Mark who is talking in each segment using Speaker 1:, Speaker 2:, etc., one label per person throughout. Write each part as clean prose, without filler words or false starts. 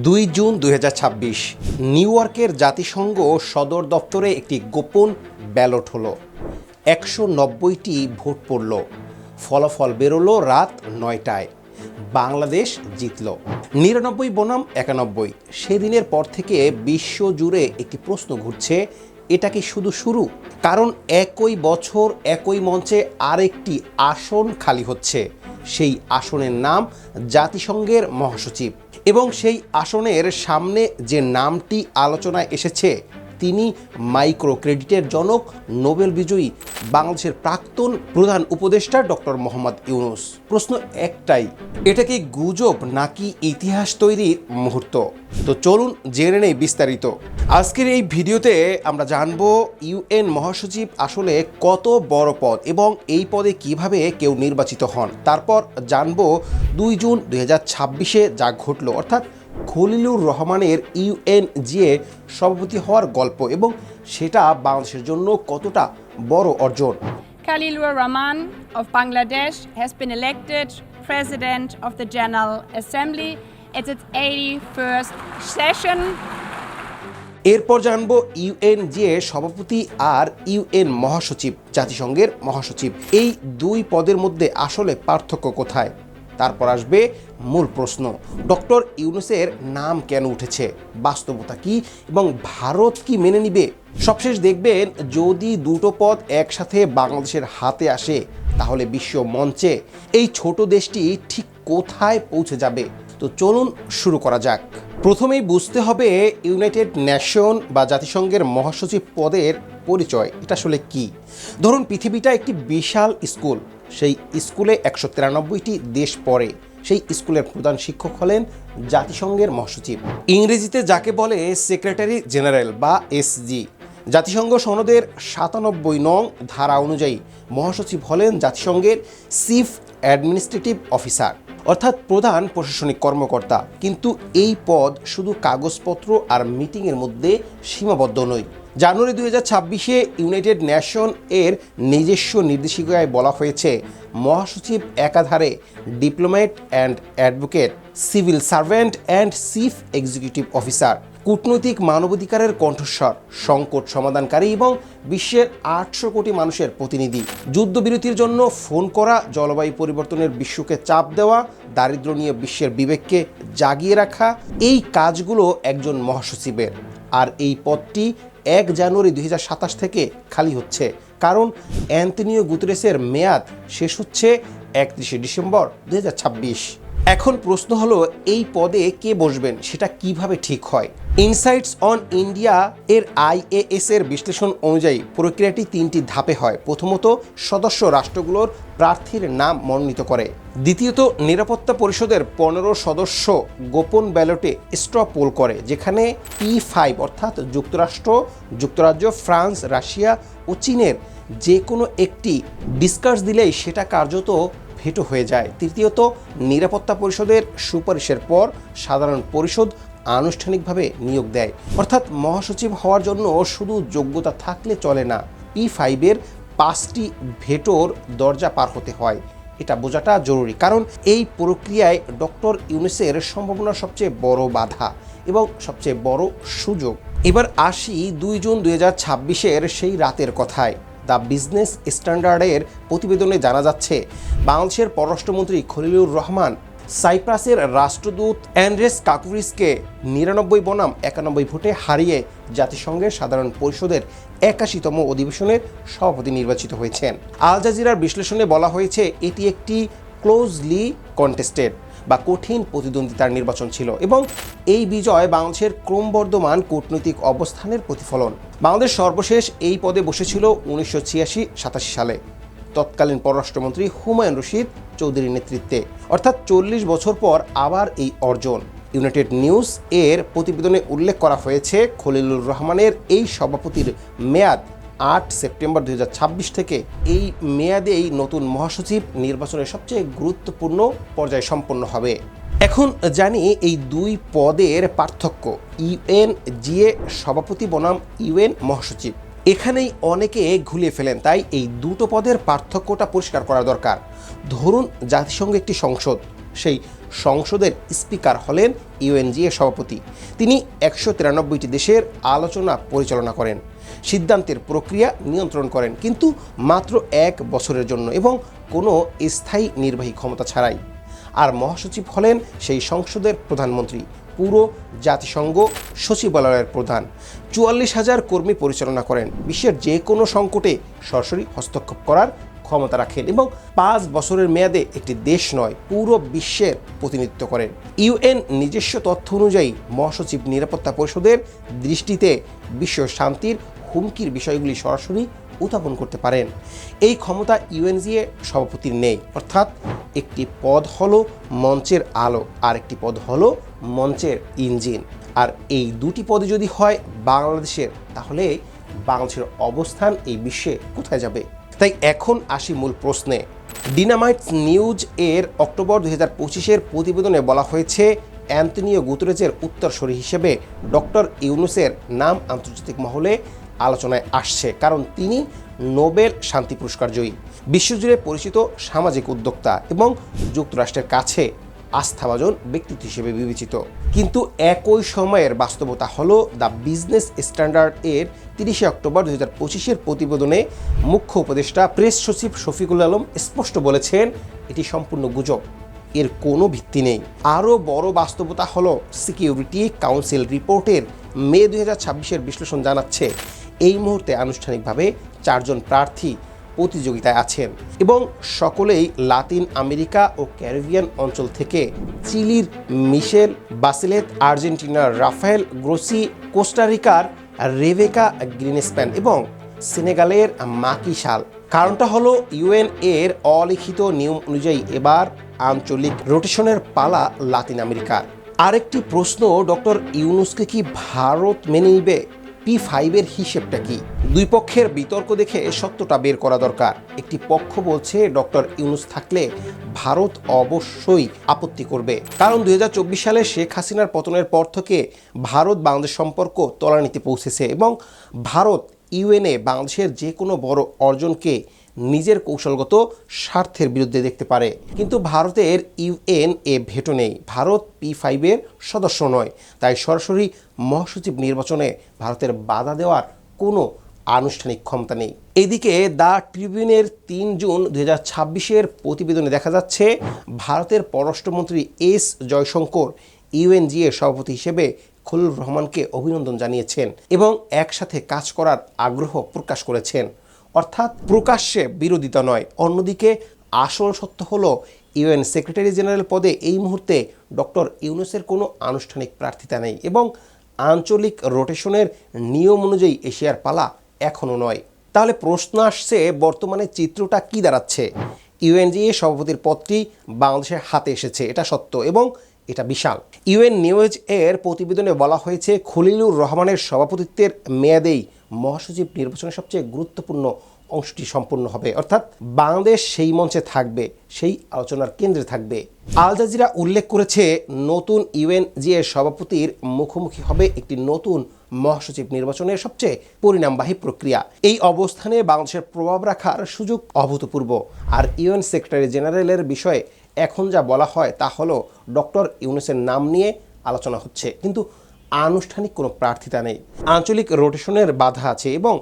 Speaker 1: দুই June 2026 new ইয়র্কের জাতিসংঘ সদর দপ্তরে একটি গোপন ব্যালট হলো। 190টি ভোট পড়ল। ফলাফল বেরোলো রাত 9টায়। বাংলাদেশ জিতল 99 বনাম 91। সেদিনের পর থেকে বিশ্ব জুড়ে একটি প্রশ্ন ঘুরছে, এটা কি শুধু শুরু? কারণ একই বছর একই মঞ্চে আরেকটি আসন খালি হচ্ছে। সেই আসনের নাম জাতিসংঘের মহাসচিব, এবং সেই আসনের সামনে যে নামটি আলোচনায় এসেছে তিনি মাইক্রো ক্রেডিটের জনক, নোবেল বিজয়ী বাংলাদেশের প্রাক্তন প্রধান উপদেষ্টা ডক্টর মোহাম্মদ ইউনূস। প্রশ্ন একটাই, এটা কি গুজব নাকি ইতিহাস তৈরির মুহূর্ত? তো চলুন জেনে নেই বিস্তারিত। আজকের এই ভিডিওতে আমরা জানব ইউএন মহাসচিব আসলে কত বড় পদ এবং এই পদে কিভাবে কেউ নির্বাচিত হন। তারপর জানব 2 জুন 2026 যা ঘটল, অর্থাৎ খলিলুর রহমানের ইউএনজিএ সভাপতি হওয়ার গল্প, এবং সেটা বাংলাদেশের জন্য কতটা বড় অর্জন।
Speaker 2: Khalilur Rahman of Bangladesh has been elected President of the General Assembly at its 81st session.
Speaker 1: এরপর জানবো ইউএনজিএ সভাপতি আর ইউএন মহাসচিব, জাতিসংঘের মহাসচিব, এই দুই পদের মধ্যে আসলে পার্থক্য কোথায়। তারপর আসবে মূল প্রশ্ন, ডক্টর ইউনূসের নাম কেন উঠেছে, বাস্তবতা কি এবং ভারত কি মেনে নিবে। সবশেষ দেখবেন, যদি দুটো পদ একসাথে বাংলাদেশের হাতে আসে তাহলে বিশ্ব মঞ্চে এই ছোট দেশটি ঠিক কোথায় পৌঁছে যাবে। তো চলুন শুরু করা যাক। প্রথমেই বুঝতে হবে ইউনাইটেড নেশন বা জাতিসংঘের মহাসচিব পদের পরিচয়, এটা আসলে কি। ধরুন পৃথিবীটা একটি বিশাল স্কুল, সেই স্কুলে 193টি দেশ পড়ে। সেই স্কুলের প্রধান শিক্ষক হলেন জাতিসংঘের মহাসচিব, ইংরেজিতে যাকে বলে সেক্রেটারি জেনারেল বা এসজি। জাতিসংঘ সনদের 97 নং ধারা অনুযায়ী মহাসচিব হলেন জাতিসংঘের চিফ অ্যাডমিনিস্ট্রেটিভ অফিসার, অর্থাৎ প্রধান প্রশাসনিক কর্মকর্তা। কিন্তু এই পদ শুধু কাগজপত্র আর মিটিংয়ের মধ্যে সীমাবদ্ধ নয়। জানুয়ারি 2026 ইউনাইটেড নেশন এর নিজস্ব নির্দেশিকায় বলা হয়েছে, মহাসচিব একাধারে diplomat and advocate, civil servant and chief executive officer, কূটনৈতিক মানবাধিকারের কণ্ঠস্বর, সংকট সমাধানকারী এবং বিশ্বের 800 কোটি মানুষের প্রতিনিধি, যুদ্ধবিরতির জন্য ফোন করা, জলবায়ু পরিবর্তনের বিশ্বকে চাপ দেওয়া, দারিদ্র্য নিয়ে বিশ্বের বিবেককে জাগিয়ে রাখা, এই কাজগুলো একজন মহাসচিবের। আর এই পদটি 1 জানুয়ারি 2027 থেকে খালি হচ্ছে, কারণ অ্যান্তোনিও গুতেরেসের মেয়াদ শেষ হচ্ছে 31 ডিসেম্বর 2026। এখন প্রশ্ন হলো, এই পদে কে বসবেন সেটা কিভাবে ঠিক হয়। ইনসাইটস অন ইন্ডিয়া এর IAS এর বিশ্লেষণ অনুযায়ী প্রক্রিয়াটি 3টি ধাপে হয়। প্রথমত, সদস্য রাষ্ট্রগুলোর প্রার্থীর নাম মনোনীত করে। দ্বিতীয়ত, নিরাপত্তা পরিষদের 15 সদস্য গোপন ব্যালটে স্ট্র পোল করে, যেখানে P5 অর্থাৎ যুক্তরাষ্ট্র, যুক্তরাজ্য, ফ্রান্স, রাশিয়া ও চীনের যে কোনো একটি ডিসকাস দিলেই সেটা কার্যত ভেটো হয়ে যায়। তৃতীয়ত, নিরাপত্তা পরিষদের সুপারিশের পর সাধারণ পরিষদ আনুষ্ঠানিকভাবে নিয়োগ দেয়, অর্থাৎ মহাসচিব হওয়ার জন্য শুধু যোগ্যতা থাকলে চলে না, P5 এর 5টি ভেটোর দরজা পার হতে হয়। এটা বোঝাটা জরুরি, কারণ এই প্রক্রিয়ায় ডক্টর ইউনূসের সম্ভাবনা সবচেয়ে বড় বাধা এবং সবচেয়ে বড় সুযোগ। এবার আসি 2 জুন 2026 সেই রাতের কথায়। দ্য বিজনেস স্ট্যান্ডার্ডের প্রতিবেদনে জানা যাচ্ছে, বাংলাদেশের পররাষ্ট্রমন্ত্রী খলিলুর রহমান সাইপ্রাসের রাষ্ট্রদূত অ্যান্ড্রেস কাকুরিসকে 99 বনাম 91 ভোটে হারিয়ে জাতিসংঘের সাধারণ পরিষদের 81তম অধিবেশনের সভাপতি নির্বাচিত হয়েছেন। আল জাজিরার বিশ্লেষণে বলা হয়েছে, এটি একটি ক্লোজলি কন্টেস্টেড বা কঠিন প্রতিদ্বন্দ্বিতার নির্বাচন ছিল, এবং এই বিজয় বাংলাদেশের ক্রমবর্ধমান কূটনৈতিক অবস্থানের প্রতিফলন। বাংলাদেশ সর্বশেষ এই পদে বসেছিল 1986-87 সালে তৎকালীন পররাষ্ট্রমন্ত্রী হুমায়ুন রশিদ চৌধুরীর নেতৃত্বে, অর্থাৎ 40 বছর পর আবার এই অর্জন। ইউনাইটেড নিউজ এর প্রতিবেদনে উল্লেখ করা হয়েছে, খলিলুর রহমানের এই সভাপতির মেয়াদ 8 সেপ্টেম্বর 2026 থেকে। এই মেয়াদেই নতুন মহাসচিব নির্বাচনের সবচেয়ে গুরুত্বপূর্ণ পর্যায়ে সম্পন্ন হবে। এখন জানি এই দুই পদের পার্থক্য, ইউএনজিএ সভাপতি বনাম ইউএন মহাসচিব। এখানেই অনেকে ঘুলিয়ে ফেলেন, তাই এই দুটো পদের পার্থক্যটা পরিষ্কার করা দরকার। ধরুন জাতিসংঘ একটি সংসদ, সেই সংসদের স্পিকার হলেন ইউএনজিএ সভাপতি। তিনি 193টি দেশের আলোচনা পরিচালনা করেন, সিদ্ধান্তের প্রক্রিয়া নিয়ন্ত্রণ করেন, কিন্তু মাত্র 1 বছরের জন্য এবং কোনো স্থায়ী নির্বাহী ক্ষমতা ছাড়াই। আর মহাসচিব হলেন সেই সংসদের প্রধানমন্ত্রী, পুরো জাতিসংঘ সচিবালয়ের প্রধান। 44,000 কর্মী পরিচালনা করেন, বিশ্বের যে কোনো সংকটে সরাসরি হস্তক্ষেপ করার ক্ষমতা রাখেন এবং 5 বছরের মেয়াদে একটি দেশ নয়, পুরো বিশ্বের প্রতিনিধিত্ব করেন। ইউএন নিজস্ব তথ্য অনুযায়ী মহাসচিব নিরাপত্তা পরিষদের দৃষ্টিতে বিশ্ব শান্তির হুমকির বিষয়গুলি সরাসরি উত্থাপন করতে পারেন। এই ক্ষমতা ইউএনজিএ সভাপতির নেই, অর্থাৎ একটি পদ হলো মঞ্চের আলো আর একটি পদ হলো মঞ্চের ইঞ্জিন। আর এই দুটি পদে যদি হয় বাংলাদেশের, তাহলে বাংলাদেশের অবস্থান এই বিশ্বে কোথায় যাবে? তাই এখন আসি মূল প্রশ্নে। ডিনামাইটস নিউজ এর অক্টোবর 2025-এর প্রতিবেদনে বলা হয়েছে অ্যান্তনিও গুতেরেজের উত্তরসূরি হিসেবে ডক্টর ইউনূসের নাম আন্তর্জাতিক মহলে আলোচনায় আসছে, কারণ তিনি নোবেল শান্তি পুরস্কার জয়ী, বিশ্বজুড়ে পরিচিত সামাজিক উদ্যোক্তা এবং যুক্তরাষ্ট্রের কাছে আস্থাভাজন ব্যক্তিত্ব হিসেবে বিবেচিত। কিন্তু একই সময়ের বাস্তবতা হলো দ্য বিজনেস স্ট্যান্ডার্ড এর 30 অক্টোবর 2025-এর প্রতিবেদনে মুখ্য উপদেষ্টা প্রেস সচিব শফিকুল আলম স্পষ্ট বলেছেন এটি সম্পূর্ণ গুজব, এর কোনো ভিত্তি নেই। আরও বড় বাস্তবতা হলো সিকিউরিটি কাউন্সিল রিপোর্টের মে 2026-এর বিশ্লেষণ জানাচ্ছে এই মুহূর্তে আনুষ্ঠানিকভাবে 4 জন প্রার্থী প্রতিযোগিতায় আছেন এবং সকলেই লাতিন আমেরিকা ও ক্যারিবিয়ান অঞ্চল থেকে। চিলির মিশেল বাসিলেত, আর্জেন্টিনার রাফায়েল গ্রোসি, কোস্টারিকার রেবেকা গ্রিনস্প্যান এবং সেনেগালের মাকি শাল। কারণটা হলো ইউএন এর অলিখিত নিয়ম অনুযায়ী এবার আঞ্চলিক রোটেশনের পালা লাতিন আমেরিকার। আরেকটি প্রশ্ন, ডক্টর ইউনূসকে কি ভারত মেনে নিবে? P5-এর হিসেবটা কি? দুই পক্ষের বিতর্ক দেখে সত্যটা বের করা দরকার। একটি পক্ষ বলছে ডক্টর ইউনূস থাকলে ভারত অবশ্যই আপত্তি করবে, কারণ 2024 সালে শেখ হাসিনার পতনের পর থেকে ভারত বাংলাদেশ সম্পর্ক তলানিতে পৌঁছেছে এবং ভারত ইউএনএ বাংলাদেশের যে কোনো বড় অর্জনকে নিজের কৌশলগত স্বার্থের বিরুদ্ধে দেখতে পারে। কিন্তু ভারতের ইউএনএ ভেটো নেই, ভারত P5-এর সদস্য নয়, তাই সরাসরি মহাসচিব নির্বাচনে ভারতের বাধা দেওয়ার কোনো আনুষ্ঠানিক ক্ষমতা নেই। এদিকে দ্য ট্রিবিউনের 3 জুন 2026-এর প্রতিবেদনে দেখা যাচ্ছে ভারতের পররাষ্ট্রমন্ত্রী এস জয়শঙ্কর ইউএনজিএ সভাপতি হিসেবে খলিলুর রহমানকে অভিনন্দন জানিয়েছেন এবং একসাথে কাজ করার আগ্রহ প্রকাশ করেছেন, অর্থাৎ প্রকাশ্যে বিরোধিতা নয়। অন্যদিকে আসল সত্য হলো ইউএন সেক্রেটারি জেনারেল পদে এই মুহূর্তে ডক্টর ইউনূসের কোনো আনুষ্ঠানিক প্রার্থিতা নেই এবং আঞ্চলিক রোটেশনের নিয়ম অনুযায়ী এশিয়ার পালা এখনও নয়। তাহলে প্রশ্ন আসছে, বর্তমানে চিত্রটা কি দাঁড়াচ্ছে? ইউএনজিএ সভাপতির পদটি বাংলাদেশের হাতে এসেছে, এটা সত্য এবং এটা বিশাল। ইউএন নিউজ এর প্রতিবেদনে বলা হয়েছে খলিলুর রহমানের সভাপতিত্বের মেয়াদেই মহাসচিব নির্বাচনের সবচেয়ে গুরুত্বপূর্ণ অংশটি সম্পূর্ণ হবে, অর্থাৎ বাংলাদেশ সেই মঞ্চে থাকবে, সেই আলোচনার কেন্দ্রে থাকবে। আল জাজিরা উল্লেখ করেছে নতুন ইউএনজিএ সভাপতির মুখোমুখি হবে একটি নতুন মহাসচিব নির্বাচনের সবচেয়ে পরিণামবাহী প্রক্রিয়া। এই অবস্থানে বাংলাদেশের প্রভাব রাখার সুযোগ অভূতপূর্ব। আর ইউএন সেক্রেটারি জেনারেলের বিষয়ে এখন যা বলা হয় তা হলো ডক্টর ইউনূসের নাম নিয়ে আলোচনা হচ্ছে, কিন্তু আনুষ্ঠানিক কোনো প্রার্থিতা নেই। আঞ্চলিক রোটেশনের বাধা আছে এবং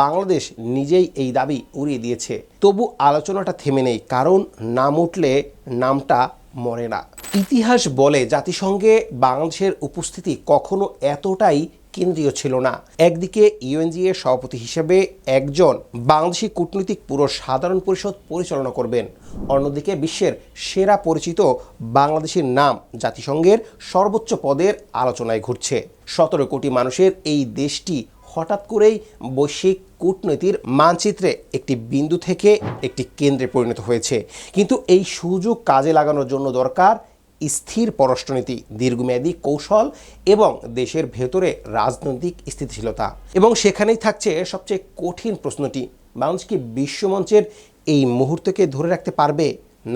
Speaker 1: বাংলাদেশ নিজেই এই দাবি উড়িয়ে দিয়েছে। তবু আলোচনাটা থেমে নেই, কারণ নাম উঠলে নামটা মরে না। ইতিহাস বলে জাতিসংঘে বাংলাদেশের উপস্থিতি কখনো এতটাই কেন্দ্রীয় ছিল না। একদিকে ইউএনজিএ সভাপতি হিসেবে একজন বাংলাদেশি কূটনৈতিক পুরো সাধারণ পরিষদ পরিচালনা করবেন, অন্যদিকে বিশ্বের সেরা পরিচিত বাংলাদেশের নাম জাতিসংঘের সর্বোচ্চ পদের আলোচনায় ঘুরছে। 17 কোটি মানুষের এই দেশটি হঠাৎ করেই বৈশ্বিক কূটনীতির মানচিত্রে একটি বিন্দু থেকে একটি কেন্দ্রে পরিণত হয়েছে। কিন্তু এই সুযোগ কাজে লাগানোর জন্য দরকার স্থির পররাষ্ট্রনীতি, দীর্ঘমেয়াদী কৌশল এবং দেশের ভেতরে রাজনৈতিক স্থিতিশীলতা। এবং সেখানেই থাকছে সবচেয়ে কঠিন প্রশ্নটি, বাংলাদেশ কি বিশ্বমঞ্চের এই মুহূর্তকে ধরে রাখতে পারবে,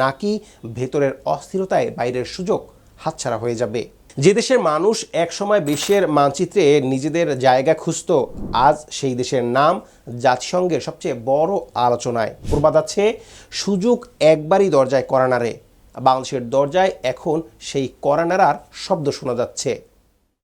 Speaker 1: নাকি ভেতরের অস্থিরতায় বাইরের সুযোগ হাতছাড়া হয়ে যাবে? যে দেশের মানুষ একসময় বিশ্বের মানচিত্রে নিজেদের জায়গা খুঁজত, আজ সেই দেশের নাম জাতিসংঘের সবচেয়ে বড় আলোচনায়। প্রবাদ আছে, সুযোগ একবারই দরজায় কড়া নাড়ে। বাংলাদেশের দরজায় এখন সেই কড়া নাড়ার শব্দ শোনা যাচ্ছে।